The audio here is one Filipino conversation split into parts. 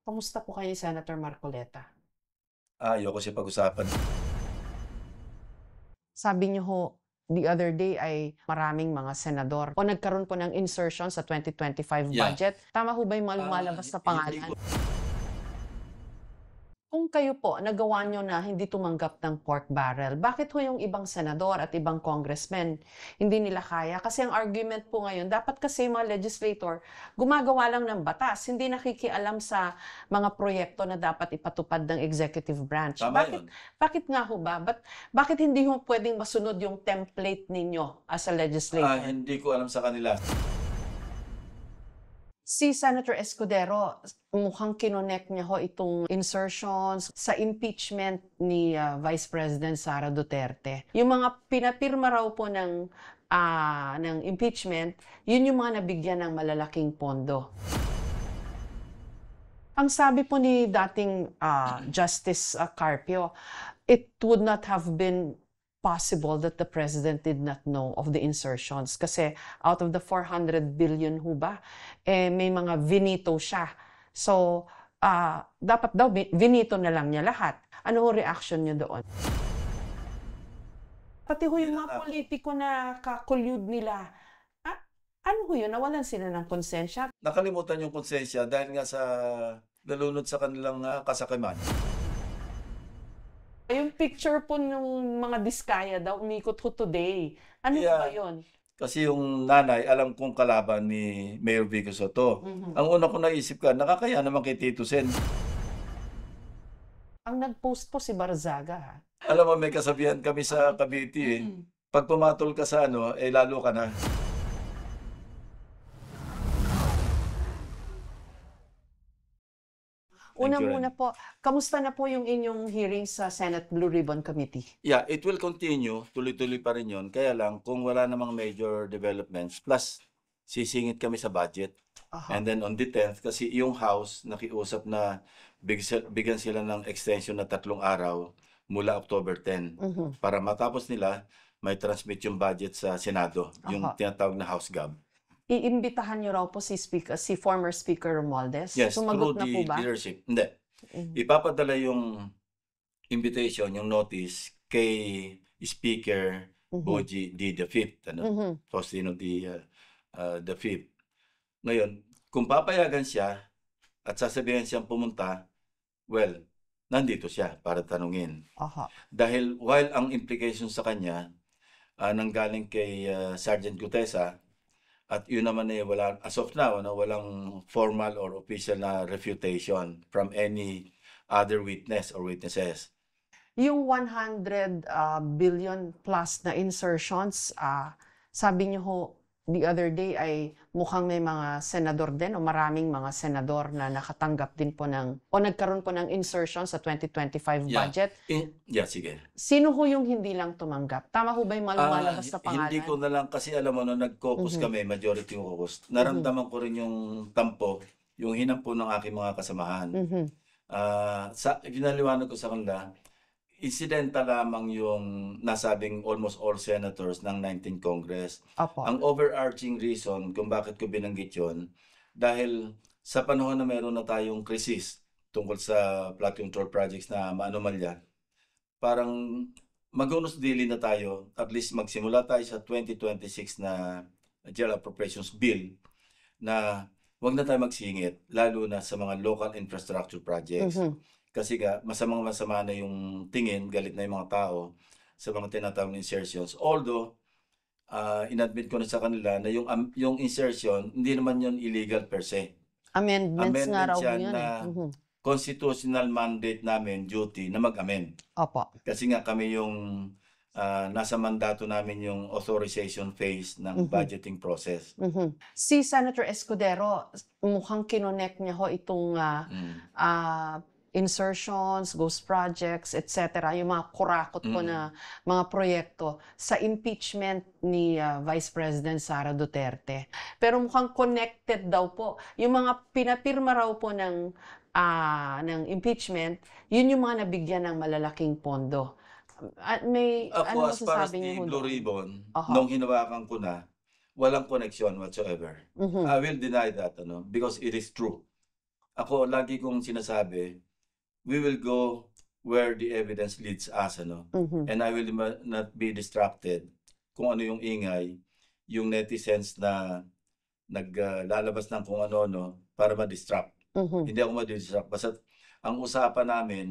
Kamusta po kayo, Senator Marcoleta? Ayoko siya pag-usapan. Sabi niyo ho, the other day ay maraming mga senador o nagkaroon po ng insertion sa 2025 Yeah. budget. Tama ho ba yung lumalabas na Hindi pangalan? ko Kung kayo po, nagawa nyo na hindi tumanggap ng pork barrel, bakit ho yung ibang senador at ibang congressmen hindi nila kaya? Kasi ang argument po ngayon, dapat kasi mga legislator gumagawa lang ng batas, hindi nakikialam sa mga proyekto na dapat ipatupad ng executive branch. tama Bakit, yun. bakit nga ho ba? Bakit hindi ho pwedeng masunod yung template ninyo as a legislator? Hindi ko alam sa kanila. Si Senator Escudero, mukhang kinonek niya ho itong insertions sa impeachment ni Vice President Sara Duterte. Yung mga pinapirma raw po ng impeachment, yun yung mga nabigyan ng malalaking pondo. Ang sabi po ni dating Justice Carpio, it would not have been possible that the president did not know of the insertions kasi out of the 400 billion ho ba, may mga vinito siya. So, dapat daw vinito na lang niya lahat. Ano ho reaction niyo doon? Pati ho yung mga politiko na kakulyud nila, ano ho yun? Nawalan sila ng konsensya? Nakalimutan yung konsensya dahil nga sa nalunod sa kanilang kasakiman. Yung picture po ng mga diskaya daw, umikot ho today. Ano Yeah. ba yun? Kasi yung nanay, alam kong kalaban ni Mayor Vico Soto. Ang una ko naisip nakakaya naman kay Tito Sen. Ang nag-post po si Barzaga, ha? Alam mo, may kasabihan kami sa Cavite Pag pumatol ka sa lalo ka na. Una Thank you, muna po, kamusta na po yung inyong hearing sa Senate Blue Ribbon Committee? Yeah, it will continue. Tuloy-tuloy pa rin yun. Kaya lang, kung wala namang major developments, plus sisingit kami sa budget. Aha. And then on the 10th, kasi yung House nakiusap na bigyan sila ng extension na 3 araw mula October 10 para matapos nila, may transmit yung budget sa Senado, yung Aha. tinatawag na House Gov. Iimbitahan niyo raw po si former Speaker Romualdez? Yes, Sumagot through na po the ba? leadership. Hindi. Ipapadala yung invitation, yung notice kay Speaker Boji D. the Fifth, Faustino D. the Fifth. Ngayon, kung papayagan siya at sasabihin siyang pumunta, well, nandito siya para tanungin. Aha. Dahil while ang implication sa kanya nanggaling kay Sergeant Gutesa, at yun naman wala, as of now, walang formal or official na refutation from any other witness or witnesses. Yung 100 billion plus na insertions, sabi niyo ho, the other day ay mukhang may mga senador din o maraming mga senador na nakatanggap din po o nagkaroon po ng insertion sa 2025 budget. Yeah, sige. Sino ho yung hindi lang tumanggap? Tama ho ba yung lumalabas na pangalan? Hindi ko na lang kasi alam mo, nag-caucus kami, majority yung caucus. Naramdaman ko rin yung tampo, yung hinampo ng aking mga kasamahan. Ginaliwanag ko sa kanila, incidental lamang yung nasabing almost all senators ng 19th Congress. Opo. Ang overarching reason kung bakit ko binanggit yun, dahil sa panahon na meron na tayong krisis tungkol sa flood control projects na maanomalya, parang mag-unos dili na tayo, at least magsimula tayo sa 2026 na General Appropriations Bill na wag na tayo magsingit, lalo na sa mga local infrastructure projects. Kasi masamang-masama na yung tingin, galit na yung mga tao sa mga tinatawag na insertions. Although, inadmit ko na sa kanila na yung insertion, hindi naman yun illegal per se. Amendments nga raw siya yun. na constitutional mandate namin, duty, na mag-amend. Opo. Kasi nga kami yung nasa mandato namin yung authorization phase ng budgeting process. Si Senator Escudero, mukhang kinonek niya ho itong insertions, ghost projects, etc., yung mga kurakot po na mga proyekto sa impeachment ni Vice President Sara Duterte. Pero mukhang connected daw po. Yung mga pinapirma raw po ng impeachment, yun yung mga nabigyan ng malalaking pondo. Ano As far as masasabi the niyo Blue doon? Ribbon, nung hinawakan ko na, walang connection whatsoever. I will deny that, because it is true. ako lagi kong sinasabi, we will go where the evidence leads us, ano. Mhm. And I will not be distracted kung ano yung ingay, yung netizens na lalabas ng kung ano-ano para ma-distract. Mhm. Hindi ako ma-distract. Basta ang usapan namin,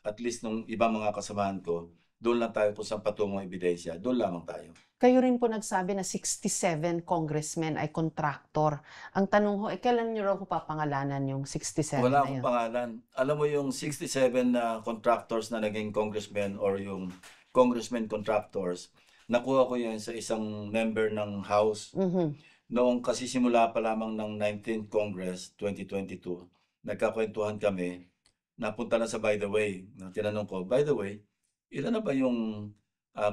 at least nung ibang mga kasamahan ko, doon lang tayo kung saan patungong ebidensya, doon lamang tayo. Kayo rin po nagsabi na 67 congressmen ay kontraktor. Ang tanong ho, kailan niyo raw po papangalanan yung 67 Wala na akong yun? pangalan. Alam mo yung 67 na contractors na naging congressmen or yung congressmen contractors, nakuha ko yan sa isang member ng House. Mhm. Noong kasi simula pa lamang ng 19th Congress, 2022, nagkakwentuhan kami, napunta na sa by the way, na tinanong ko, by the way, ilan na ba yung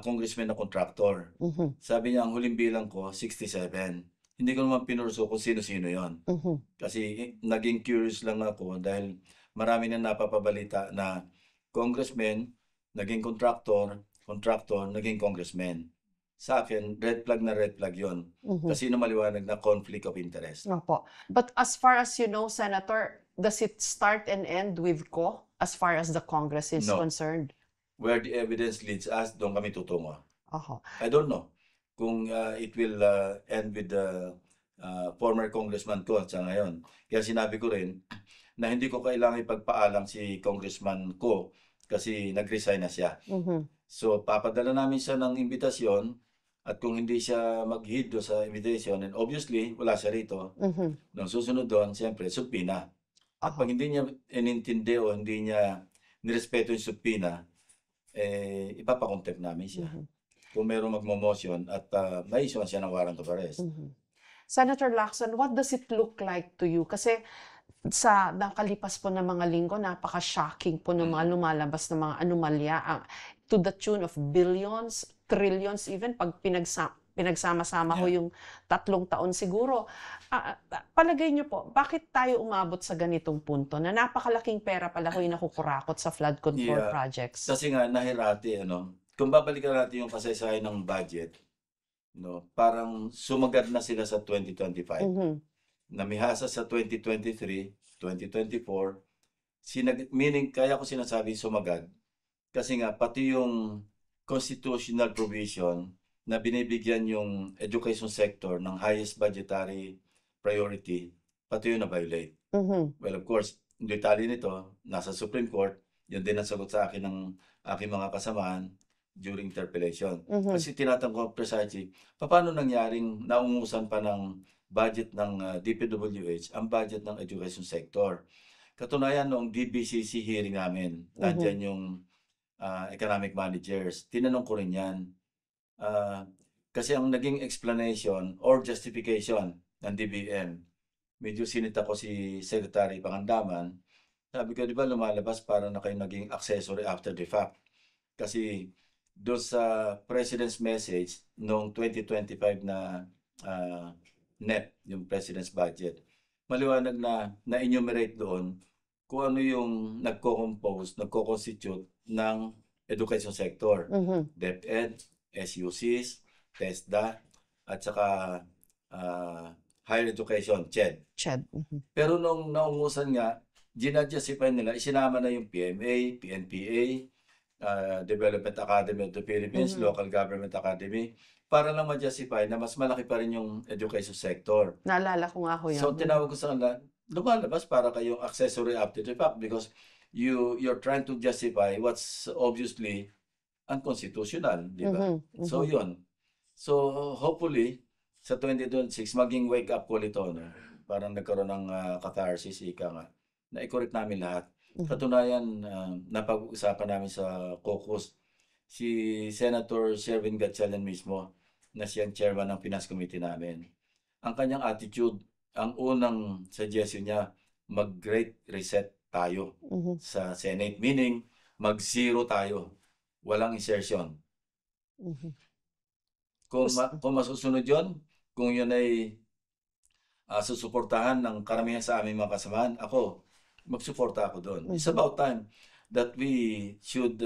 congressman na contractor? Mhm. Sabi niya, ang huling bilang ko, 67. Hindi ko naman pinurso kung sino-sino yon. Mhm. Kasi naging curious lang ako dahil marami na napapabalita na congressman, naging contractor, contractor, naging congressman. Sa akin, red flag na red flag yon. Mhm. Kasi maliwanag na conflict of interest. Opo. But as far as you know, Senator, does it start and end with ko as far as the Congress is No. concerned? Where the evidence leads us, doon kami tutungo. Oho. I don't know kung it will end with the former congressman ko sa ngayon. Kaya sinabi ko rin na hindi ko kailangan ipagpaalam si congressman ko kasi nag-resign na siya. Mhm. So papadala namin siya ng imbitasyon at kung hindi siya mag-heed do sa invitation, and obviously wala siya rito, Mhm. nung susunod doon, siyempre, subpina. At Oho. pag hindi niya inintindi o hindi niya nirespeto yung subpina, ipapakontempt namin siya. Mhm. Kung merong magmo-motion at ma-issue siya ng warrant of arrest. Mhm. Senator Lacson, what does it look like to you? Kasi sa nakalipas po ng mga linggo, napaka-shocking po ng mga lumalabas na mga anomalya to the tune of billions, trillions even, pag pinagsama-sama ho Yeah. yung 3 taon siguro. Palagay niyo po, bakit tayo umabot sa ganitong punto na napakalaking pera pala ho yung nakukurakot sa flood control Yeah. projects? Kasi nga nahirati, kung babalikan natin yung kasaysayan ng budget, parang sumagad na sila sa 2025. Mhm. Namihasa sa 2023, 2024, meaning kaya ko sinasabi sumagad kasi nga pati yung constitutional provision na binibigyan yung education sector ng highest budgetary priority, pati yun na-violate. Mhm. Well, of course, yung detalye nito, nasa Supreme Court, yun din ang sagot sa akin ng aking mga kasamahan during interpellation. Mhm. Kasi tinatanong ko precisely, paano nangyaring naungusan pa ng budget ng DPWH ang budget ng education sector? Katunayan, noong DBCC hearing namin, nandyan yung economic managers. Tinanong ko rin yan. Kasi ang naging explanation or justification ng DBM, medyo sinita ko si Secretary Pangandaman, sabi ko, di ba lumalabas para na kayo naging accessory after the fact? Kasi doon sa President's message noong 2025 na NEP, yung President's budget, maliwanag na enumerate doon kung ano yung nagko-constitute ng education sector. Mhm. DepEd, SUCs, TESDA, at saka higher education, CHED. Ched. Mhm. Pero nung naungusan nga, ginadjustify nila, isinama na yung PMA, PNPA, Development Academy of the Philippines, Mhm. Local Government Academy, para lang ma-justify na mas malaki pa rin yung education sector. Naalala ko nga ho yun. So tinawag ko sa kanila, lumalabas para kayong accessory after the fact because you're trying to justify what's obviously unconstitutional, di ba? Mhm. So Mhm. yun. So hopefully sa 2026 maging wake up call ito, no? Parang nagkaroon ng catharsis, ika nga. Na-correct namin lahat. Mhm. Katunayan, napag-usapan namin sa caucus si Senator Sherwin Gatchalian mismo na siyang chairman ng Finance Committee namin. Ang kanyang attitude, ang unang suggestion niya, mag-great reset tayo Mhm. sa Senate. Meaning, mag-zero tayo. Walang insertion. Mhm. Kung masusunod yon, kung yun ay susuportahan ng karamihan sa aming mga kasamahan, ako, magsuporta ako doon. It's Mhm. about time that we should,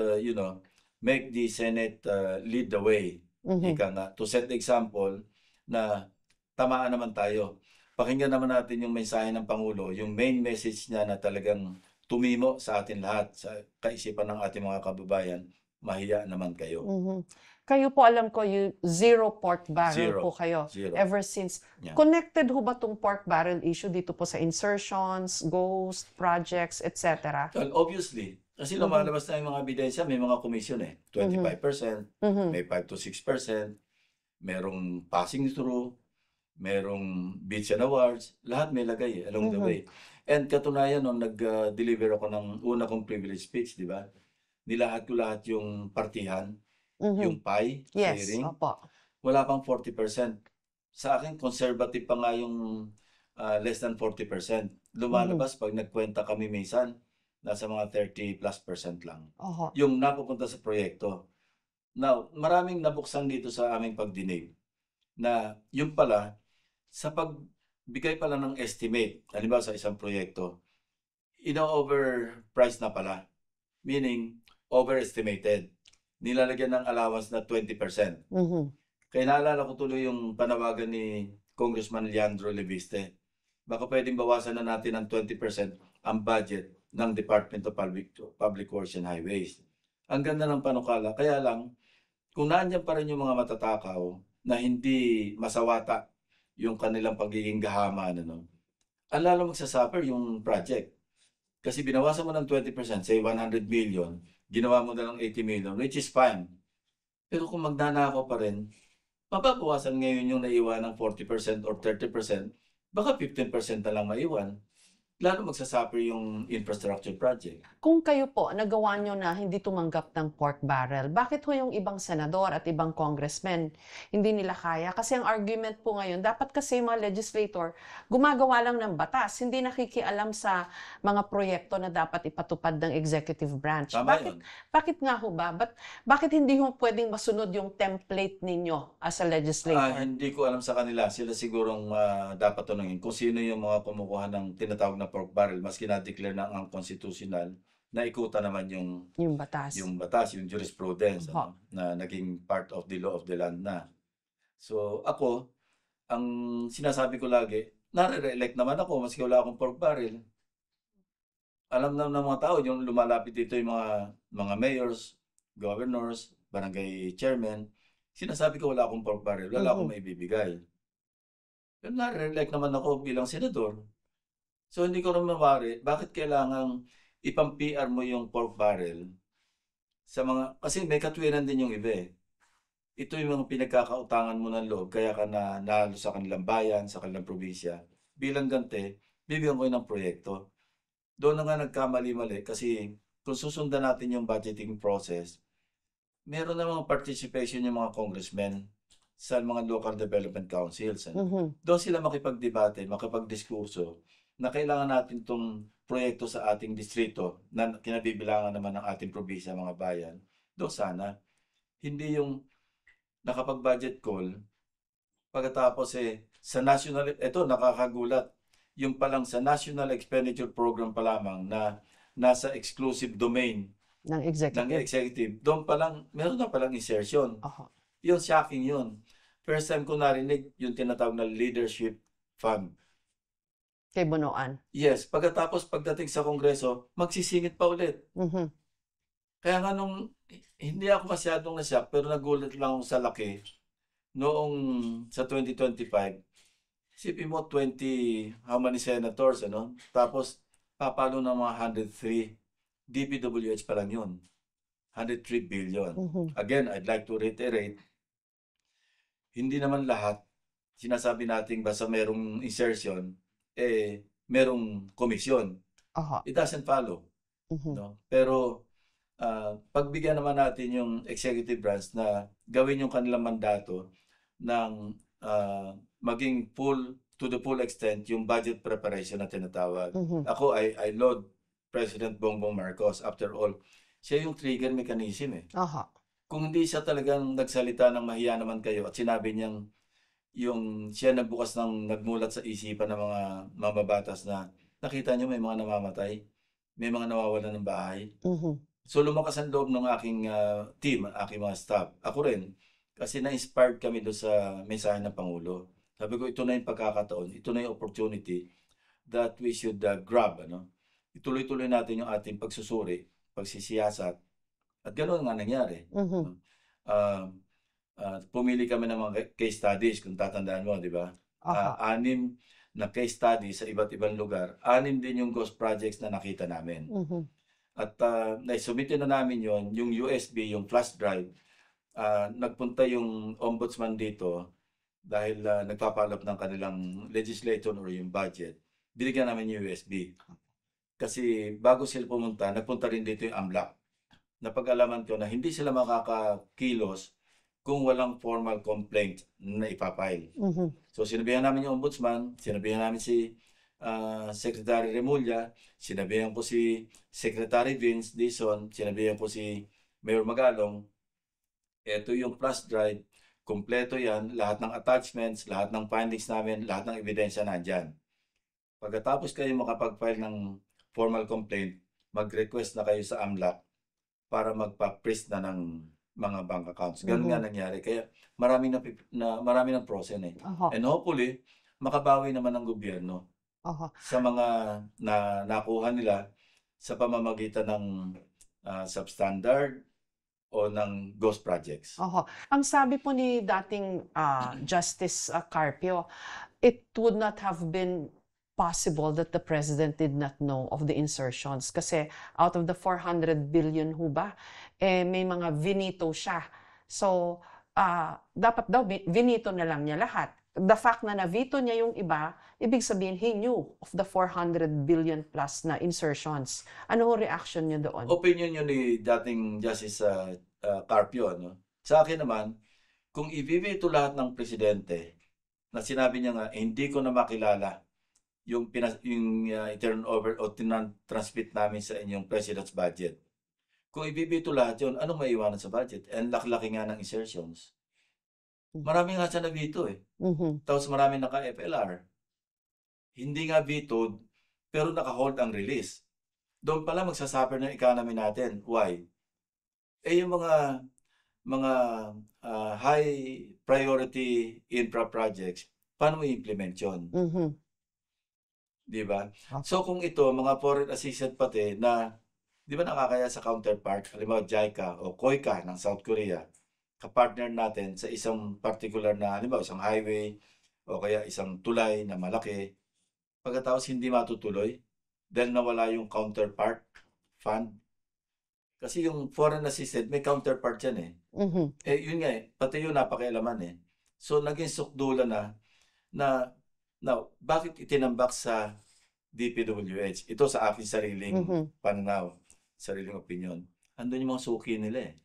make the Senate lead the way. Mhm. Ika nga, to set the example na tamaan naman tayo. pakinggan naman natin yung mensahe ng Pangulo, yung main message niya na talagang tumimo sa atin lahat, sa kaisipan ng ating mga kababayan, mahiya naman kayo. Mhm. Kayo po, alam ko, zero pork barrel Zero. po kayo Zero. ever since. Yeah. Connected ho ba tong pork barrel issue dito po sa insertions, ghost, projects, etc.? Well, obviously, kasi lumalabas na yung mga ebidensya, may mga commission 25%, may 5 to 6%, merong passing through, merong bids and awards, lahat may lagay along the way. And katunayan, nung nag-deliver ako ng una kong privilege speech, di ba? Nilahat ko lahat yung partihan, yung pie, Yes, sharing, opo. wala pang 40%. Sa akin, conservative pa nga yung less than 40%. Lumalabas pag nagkwenta kami minsan, nasa mga 30+% lang. Oho. Yung napupunta sa proyekto. Now, maraming nabuksan dito sa aming pagdinig na yung pala, sa pagbigay pala ng estimate, halimbawa sa isang proyekto, ino-overprice na pala. Meaning, overestimated. Nilalagyan ng allowance na 20%. Kaya naalala ko tuloy yung panawagan ni Congressman Leandro Leviste. Baka pwedeng bawasan na natin ng 20% ang budget ng Department of Public Works and Highways. Ang ganda ng panukala. Kaya lang, kung nandiyan pa rin yung mga matatakaw na hindi masawata yung kanilang pagiging gahaman, ang lalo magsasuffer yung project. Kasi binawasan mo ng 20%, say 100 million, ginawa mo na lang 80 million, which is fine. Pero kung magnanakaw pa rin, mababawasan ngayon yung naiwan ng 40% or 30%, baka 15% na lang maiwan. Lalo magsasuffer yung infrastructure project. Kung kayo po, nagawa nyo na hindi tumanggap ng pork barrel, bakit ho yung ibang senador at ibang congressmen hindi nila kaya? Kasi ang argument po ngayon, dapat kasi mga legislator gumagawa lang ng batas, hindi nakikialam sa mga proyekto na dapat ipatupad ng executive branch. Tama yun. Bakit nga ho ba? Bakit hindi ho pwedeng masunod yung template ninyo as a legislator? Hindi ko alam sa kanila. Sila sigurong dapat tanungin kung sino yung mga kumukuha ng tinatawag na pork barrel, maski na-declare na ang constitutional, na ikuta naman yung batas. yung jurisprudence na naging part of the law of the land na. So ako, ang sinasabi ko lagi, nare-elect naman ako maski wala akong pork barrel. Alam na ng mga tao, yung lumalapit dito yung mga mayors, governors, barangay chairman, sinasabi ko wala akong pork barrel, wala akong maibibigay. Pero nare-elect naman ako bilang senador. So hindi ko naman mawari, bakit kailangang ipang-PR mo yung pork barrel sa mga, kasi may katwiran din yung iba Ito yung mga pinagkakautangan mo ng loob, kaya ka na nalo sa kanilang bayan, sa kanilang probinsya. Bilang gante, bibigyan ko ng proyekto. Doon na nga nagkamali-mali kasi kung susundan natin yung budgeting process, meron na mga participation yung mga congressmen sa mga local development councils. Doon sila makipagdebate, makipagdiskurso na kailangan natin itong proyekto sa ating distrito na kinabibilangan naman ng ating probinsya, mga bayan. Doon sana. Hindi yung nakapag-budget call, pagkatapos sa national, ito nakakagulat, yung palang sa National Expenditure Program pa lamang na nasa exclusive domain ng executive. Doon palang, meron na palang insertion. Yun, shocking yun. First time ko narinig yung tinatawag na leadership fund. Kay Bonoan. Yes, pagkatapos pagdating sa Kongreso, magsisingit pa ulit. Kaya nga nung, hindi ako masyadong nasyak, pero nagulat lang ako sa laki. Noong sa 2025, isipin mo how many senators, Tapos, papalo ng mga 103, DPWH pa lang yun. 103 billion. Again, I'd like to reiterate, hindi naman lahat, sinasabi natin basta merong insertion, merong komisyon. It doesn't follow. No? Pero, pagbigyan naman natin yung executive branch na gawin yung kanilang mandato ng maging to the full extent yung budget preparation na tinatawag. Ako, I laud President Bongbong Marcos. After all, siya yung trigger mechanism Kung hindi siya talagang nagsalita ng mahiya naman kayo at sinabi niyang siya nagmulat sa isipan ng mga mamabatas na nakita niyo may mga namamatay, may mga nawawalan ng bahay. So lumakas ang loob ng aking team, aking mga staff. Ako rin, kasi na-inspired kami doon sa mensahe ng Pangulo. Sabi ko, ito na yung pagkakataon, ito na yung opportunity that we should grab, ano? Ituloy-tuloy natin yung ating pagsusuri, pagsisiyasat, at ganoon nga nangyari. Mhm. No? Ah, Pumili kami ng mga case studies, kung tatandaan mo, di ba? Aha. 6 na case studies sa iba't ibang lugar. 6 din yung ghost projects na nakita namin. Mhm. At naisubmit na namin yon, yung USB, yung flash drive. Nagpunta yung ombudsman dito dahil nagpapalap ng kanilang legislation or yung budget. Binigyan namin yung USB. Kasi bago sila pumunta, nagpunta rin dito yung AMLAC. Napag-alaman ko na hindi sila makakakilos kung walang formal complaint na ipapile. Mhm. So sinabihan namin yung ombudsman, sinabihan namin si Secretary Remulla, sinabihan ko si Secretary Vince Dizon, sinabihan ko si Mayor Magalong, ito yung flash drive, kumpleto yan, lahat ng attachments, lahat ng findings namin, lahat ng ebidensya nandyan. Pagkatapos kayo makapag-file ng formal complaint, mag-request na kayo sa AMLAC para magpa-freeze na ng mga bank accounts. Ganun nga Mhm. nangyari. Kaya marami ng process eh. Aha. And hopefully, makabawi naman ng gobyerno Aha. sa mga nakuha nila sa pamamagitan ng substandard o ng ghost projects. Aha. Ang sabi po ni dating Justice Carpio, it would not have been possible that the president did not know of the insertions kasi out of the 400 billion ho ba, may mga vinito siya. So, dapat daw vinito na lang niya lahat. The fact na navito niya yung iba, ibig sabihin he knew of the 400 billion plus na insertions. Ano ho reaction niyo doon? Opinion yun ni dating Justice Carpio. No? Sa akin naman, kung ibibito lahat ng presidente, na sinabi niya nga, hindi ko na makilala yung i-turn over o transmit namin sa inyong president's budget. Kung ibibito lahat yun, anong maiwanan sa budget? And laki-laki nga ng insertions. Marami nga siya na veto eh. Mhm. Tapos marami naka-FLR. Hindi nga vetoed, pero naka-hold ang release. Doon pala magsasuffer ng economy natin. Why? Yung mga high priority infra projects, paano mo i-implement yun? Mhm. Di ba? Opo. So kung ito, mga foreign assistant pati na, di ba nakakaya sa counterpart, halimbawa JICA o KOICA ng South Korea, kapartner natin sa isang particular na, halimbawa isang highway o kaya isang tulay na malaki, pagkatapos hindi matutuloy dahil nawala yung counterpart fund. Kasi yung foreign assistant, may counterpart yan eh. Mhm. Yun nga eh, pati yun napakialaman eh. So naging sukdula na bakit itinambak sa DPWH? Ito sa aking sariling Mhm. pananaw, sariling opinion. Andun yung mga suki nila eh.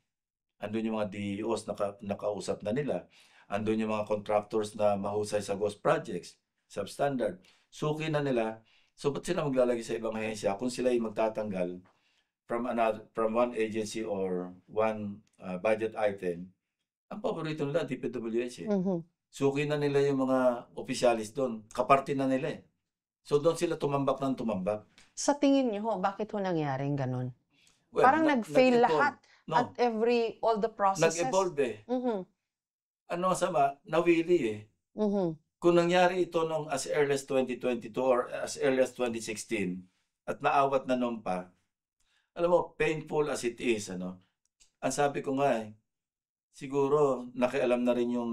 Andun yung mga DEOs nakausap na nila. Andun yung mga contractors na mahusay sa ghost projects, substandard. Suki na nila. So ba't sila maglalagay sa ibang ahensya kung sila yung magtatanggal from one agency or one budget item? Ang paborito nila, DPWH eh. Mhm. Suki na nila yung mga opisyalis doon. Kaparte na nila eh. So doon sila tumambak ng tumambak. Sa tingin niyo ho, bakit ho nangyaring ganun? Well, Parang nag-fail nag-evolve. lahat at No, all the processes. nag-evolve eh. Mhm. Ano masama? Nawili eh. Mhm. Kung nangyari ito nung as early as 2022 or as early as 2016 at naawat na noon pa, alam mo, painful as it is, ano? Ang sabi ko nga eh, siguro nakialam na rin yung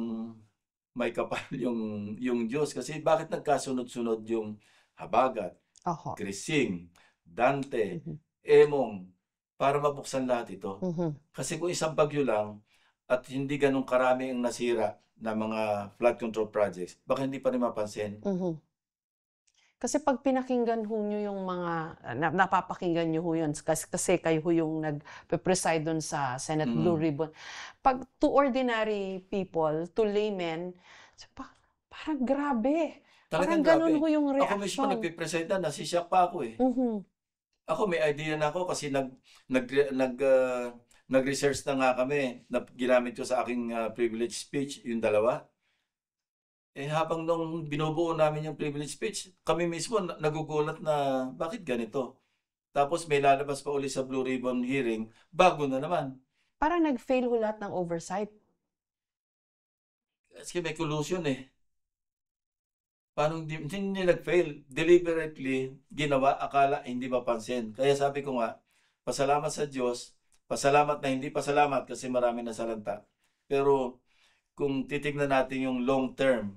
may kapal yung Diyos kasi bakit nagkasunod-sunod yung Habagat, Oho. Krising, Dante, Mhm. Emong para mabuksan lahat ito. Mhm. Kasi kung isang bagyo lang at hindi ganun karami ang nasira na mga flood control projects, baka hindi pa rin mapansin. Mhm. Kasi pag pinakinggan ho nyo yung mga, napapakinggan nyo ho yun, kasi kayo ho yung nag-preside dun sa Senate Blue Ribbon. Pag to ordinary people, to laymen, parang grabe. Parang Talagang ganun grabe. ho yung Ako mismo reaction. nagpipresent na, nasisyak pa ako eh. Mhm. Ako may idea na ako kasi nag-research na nga kami na ginamit ko sa aking privilege speech, yung dalawa. Habang nung binubuo namin yung privilege speech, kami mismo nagugulat na bakit ganito. Tapos may lalabas pa uli sa Blue Ribbon hearing, bago na naman. Parang nag-fail ho lahat ng oversight. Kasi may collusion eh. Paano hindi nag-fail? Deliberately ginawa, akala hindi mapansin. Kaya sabi ko nga, pasalamat sa Diyos, pasalamat na hindi pasalamat kasi marami na salanta. Pero kung titignan natin yung long term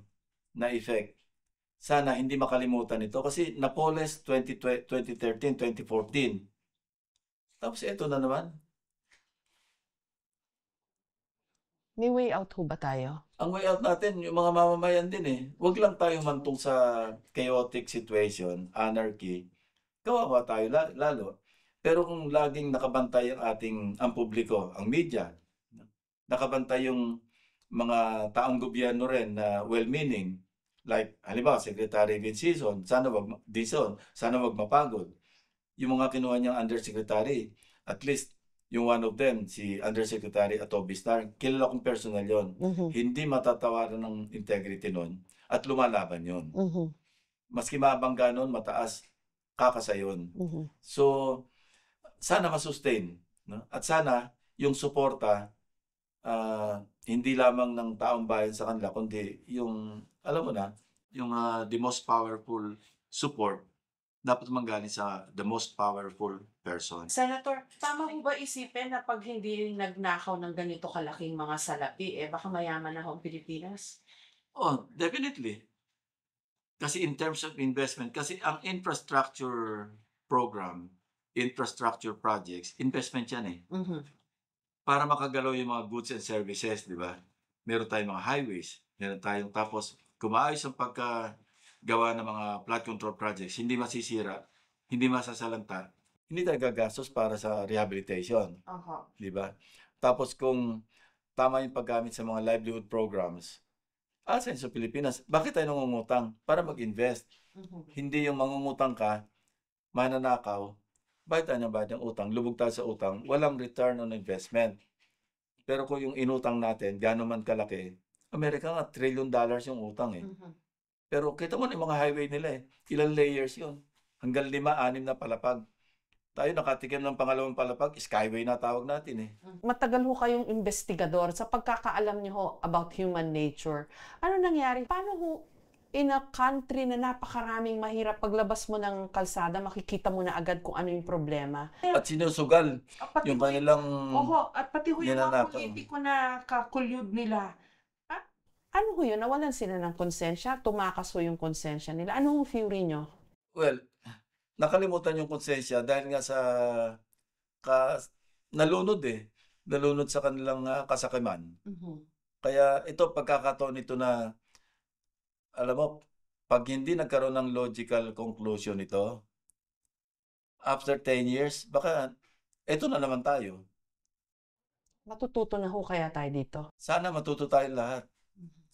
na effect, sana hindi makalimutan ito kasi Napoles 2013, 2014. Tapos ito na naman. May way out ho ba tayo? Ang way out natin, yung mga mamamayan din eh. Huwag lang tayo mantong sa chaotic situation, anarchy. Kawawa tayo lalo. Pero kung laging nakabantay ang publiko, ang media, nakabantay yung mga taong gobyerno rin na well-meaning, like halimbawa Secretary Vincison, sana wag mapagod. Yung mga kinuha niyang undersecretary, at least yung one of them, si Undersecretary Atoby Star, kilala kong personal yon. Mhm. Hindi matatawaran ng integrity nun at lumalaban yon. Mhm. Maski mabangga nun, mataas, kakasayon. Mhm. So, sana masustain. No? At sana yung suporta, hindi lamang ng taong bayan sa kanila, kundi yung, alam mo na, yung the most powerful support dapat manggaling sa the most powerful person. Senator, tama ho ba isipin na pag hindi nagnakaw ng ganito kalaking mga salapi, baka mayaman na ho ang Pilipinas? Oh, definitely. Kasi in terms of investment, kasi ang infrastructure program, infrastructure projects, investment yan eh. Mhm. Para makagalaw yung mga goods and services, di ba? Meron tayong mga highways, meron tayong tapos kumaayos ang pagkagawa ng mga flood control projects, hindi masisira, hindi masasalanta, hindi tayo gagastos para sa rehabilitation, Aha. di ba? Tapos kung tama yung paggamit sa mga livelihood programs, asan sa Pilipinas, bakit tayo nangungutang? Para mag-invest. Mhm. Hindi yung mangungutang ka, mananakaw, bayad tayo ng bayad ng utang, lubog tayo sa utang, walang return on investment. Pero kung yung inutang natin, gano'n man kalaki, Amerika nga, $1 trillion yung utang eh. Mhm. Pero kita mo na yung mga highway nila eh, ilang layers yun. Hanggang 5, 6 na palapag. Tayo nakatikim ng pangalawang palapag, skyway na tawag natin eh. Matagal ho kayong investigador sa pagkakaalam niyo ho about human nature. Ano nangyari? Paano ho in a country na napakaraming mahirap, paglabas mo ng kalsada, makikita mo na agad kung ano yung problema? At sinusugal Pati yung ho kanilang oho, at pati ho yung mga ninanakaw. politiko na kakulyod nila. Ano ho yun? Nawalan sila ng konsensya? Tumakas ho yung konsensya nila? Ano ho theory nyo? Well, nakalimutan yung konsensya dahil nga sa ka, nalunod eh. Nalunod sa kanilang kasakiman. Mhm. Kaya ito, pagkakataon ito na, alam mo, pag hindi nagkaroon ng logical conclusion ito, after 10 years, baka ito na naman tayo. Matututo na ho kaya tayo dito? Sana matuto tayo lahat.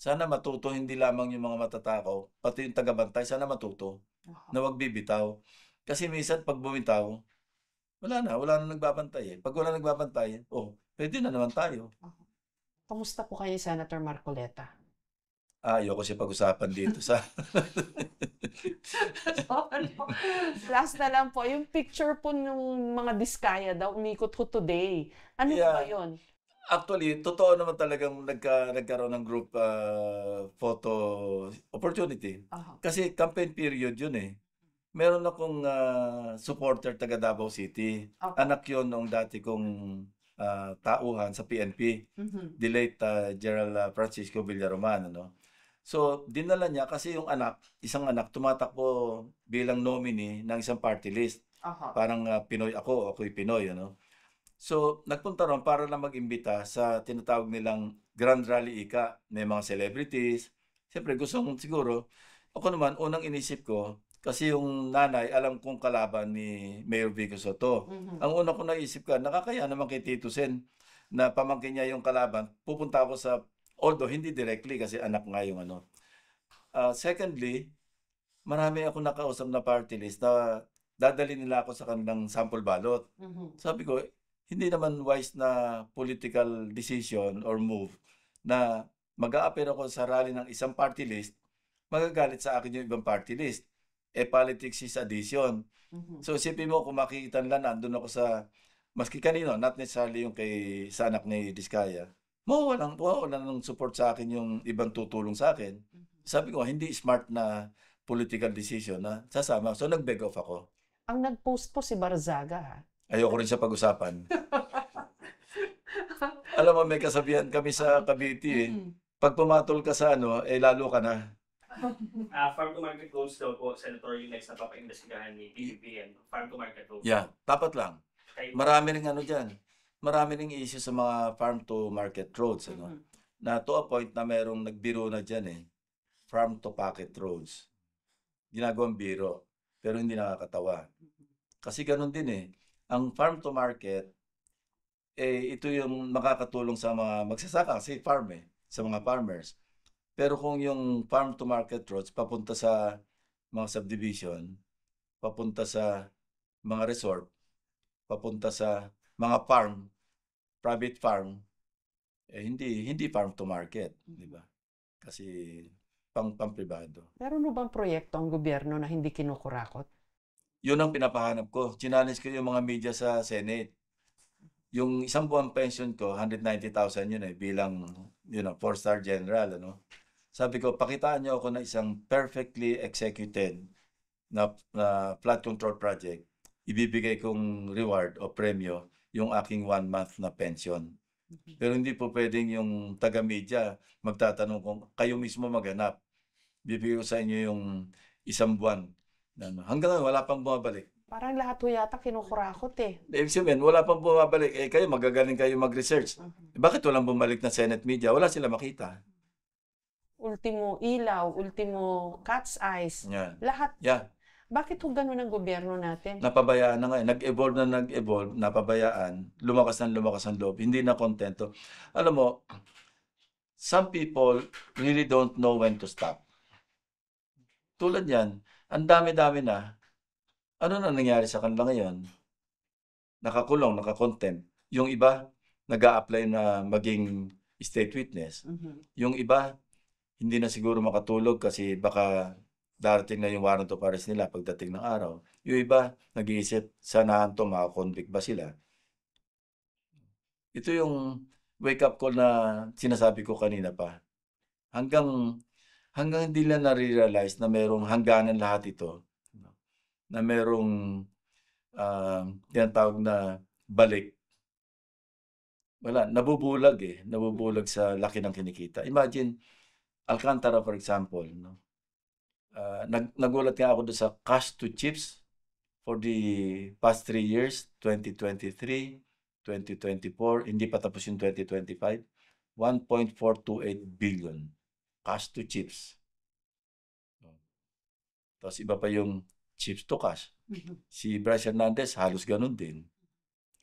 Sana matuto hindi lamang yung mga matatakaw, pati yung tagabantay, sana matuto Aha. na wag bibitaw. Kasi minsan pag bumitaw, wala na nagbabantay eh. Pag wala nagbabantay, oh, pwede na naman tayo. Kamusta po kayo, Senator Marcoleta? Ayoko siya pag-usapan dito sa Last na lang po, yung picture po ng mga diskaya daw, umikot ho today. Ano Yeah. ba yun? Actually, totoo naman talagang nagkaroon ng group photo opportunity. Aha. Kasi campaign period yun eh. Meron akong supporter taga Davao City. Opo. Anak yun nung dati kong tauhan sa PNP. Mhm. The late General Francisco Villaroman. Ano? So, dinala niya kasi yung isang anak, tumatakbo bilang nominee ng isang party list. Aha. Parang Pinoy ako'y Pinoy. Ano? So, nagpunta ron para lang mag-imbita sa tinatawag nilang Grand Rally Ika. May mga celebrities. Siyempre, siguro, ako naman, unang inisip ko, kasi yung nanay, alam kong kalaban ni Mayor Vico Soto. Mhm. Ang una ko naisip ka, nakakaya naman kay Tito Sen na pamangkin niya yung kalaban. Pupunta ako although hindi directly kasi anak nga yung ano. Secondly, marami ako nakausap na party list na dadali nila ako sa kanilang sample ballot. Mhm. Sabi ko, hindi naman wise na political decision or move na mag-a-appear ako sa rally ng isang party list, magagalit sa akin yung ibang party list. Politics is addition. Mhm. So isipin mo kung makikita nila nandun ako maski kanino, not necessarily yung sa anak ni Diskaya, mawawalan ng support sa akin yung ibang tutulong sa akin. Mhm. Sabi ko, hindi smart na political decision na sasama. So nag-beg off ako. Ang nag-post po si Barzaga, ha? Ayoko rin sa pag-usapan. Alam mo, may kasabihan kami sa Cavite eh. Mm. Pag pumatol ka sa ano, eh lalo ka na. Farm to market goals daw po, Senator, yung next na papaimbestigahan ni PBBM. Farm to market goals. Yeah, tapat lang. Kayo- Marami ring ano dyan. Marami ring issue sa mga farm to market roads. Ano? Mhm. Na to a point na merong nagbiro na dyan eh. Farm to pocket roads. Ginagawang biro. Pero hindi nakakatawa. Kasi ganun din eh. Ang farm to market, eh ito yung makakatulong sa mga magsasaka kasi farm eh. Sa mga farmers. Pero kung yung farm to market roads papunta sa mga subdivision, papunta sa mga resort, papunta sa mga farm, private farm, eh hindi farm to market, di ba? Kasi pang-pribado. Meron mo bang proyekto ang gobyerno na hindi kinukurakot? Yun ang pinapahanap ko. Challenge ko yung mga media sa Senate. Yung isang buwang pension ko, 190,000 yun eh, bilang, 4-star general, ano? Sabi ko, pakitaan niyo ako na isang perfectly executed na flood control project. Ibibigay kong reward o premyo yung aking 1 month na pension. Pero hindi po pwedeng yung taga-media magtatanong kung kayo mismo maghanap. Bibigay ko sa inyo yung isang buwan. Hanggang ngayon, wala pang bumabalik. Parang lahat ho yata kinukurakot eh. Ibig sabihin, wala pang bumabalik. Eh kayo, magagaling kayo mag-research. Bakit walang bumalik na Senate media? Wala sila makita. Ultimo ilaw, ultimo cat's eyes. Yan. Lahat. Yeah. Bakit ho ganun ang gobyerno natin? Napabayaan na nga eh. Nag-evolve, napabayaan. Lumakas ang loob. Hindi na kontento. Alam mo, some people really don't know when to stop. Tulad yan, ang dami-dami na. Ano na nangyari sa kanila ngayon? Nakakulong, nakakontempt. Yung iba, nag-a-apply na maging state witness. Yung iba, hindi na siguro makatulog kasi baka darating na yung warrant of arrest nila pagdating ng araw. Yung iba, nag-iisip, sanahan to, makakonvict ba sila? Ito yung wake-up call na sinasabi ko kanina pa. Hanggang hindi nila na-realize na merong hangganan lahat ito. Na merong tinatawag na balik. Wala, nabubulag eh. Nabubulag sa laki ng kinikita. Imagine, Alcantara for example. No? Nagulat nga ako doon sa cash to chips for the past 3 years, 2023, 2024, hindi pa tapos yung 2025, 1.428 billion cash to chips. Tapos iba pa yung chips to cash. Si Bryce Hernandez, halos ganun din.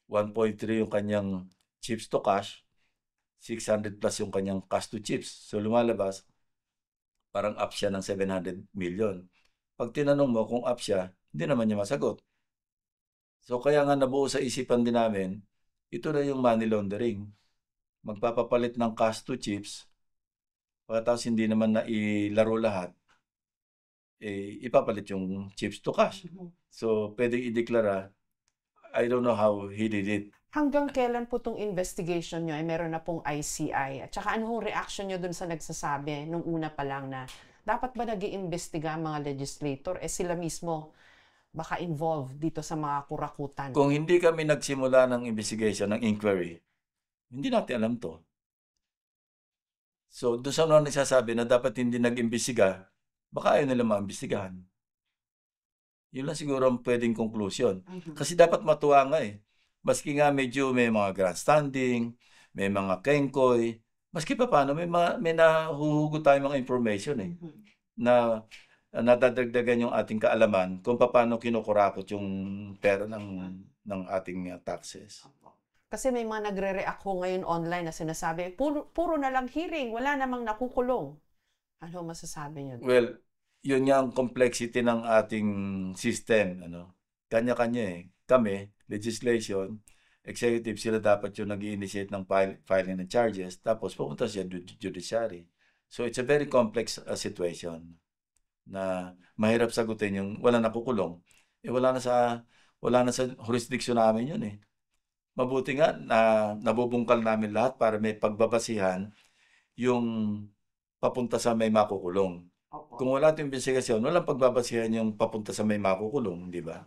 1.3 yung kanyang chips to cash, 600 plus yung kanyang cash to chips. So lumalabas, parang up siya ng 700 million. Pag tinanong mo kung up siya, hindi naman niya masagot. So kaya nga nabuo sa isipan din namin, ito na yung money laundering. Magpapapalit ng cash to chips, pagkatapos hindi naman na ilaro lahat, eh, ipapalit yung chips to cash. So, pwedeng ideklara, I don't know how he did it. Hanggang kailan po itong investigation nyo ay meron na pong ICI? At saka ano hong reaction nyo dun sa nagsasabi nung una pa lang na dapat ba nag-iimbestiga ang mga legislator? Eh sila mismo baka involved dito sa mga kurakutan. Kung hindi kami nagsimula ng investigation, ng inquiry, hindi natin alam to. So, doon sa mga nagsasabi na dapat hindi nag-imbestiga, baka ayaw nila maimbestigahan. Yun lang siguro ang pwedeng conclusion. Kasi dapat matuwa nga eh. Maski nga medyo may mga grandstanding, may mga kengkoy, maski pa paano, may nahuhugot tayong mga information eh. Na nadadagdagan yung ating kaalaman kung paano kinukurakot yung pera ng ating taxes. Kasi may mga nagre-react ho ngayon online na sinasabi, puro na lang hearing, wala namang nakukulong. Ano masasabi niyo? Well, yun nga ang complexity ng ating system. Kanya-kanya eh. Kami, legislation, executive, sila dapat yung nag-i-initiate ng filing ng charges, tapos pupunta siya judiciary. So it's a very complex situation na mahirap sagutin yung wala nakukulong. Eh wala na sa jurisdiction namin yun eh. Mabuti nga na nabubungkal namin lahat para may pagbabasihan yung papunta sa may makukulong. Opo. Kung wala itong investigasyon, walang pagbabasihan yung papunta sa may makukulong, di ba?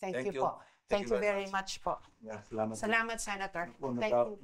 Thank Thank you you. po. Thank you very much po. Yeah, salamat. Salamat, Senator. Kung Thank naka- you.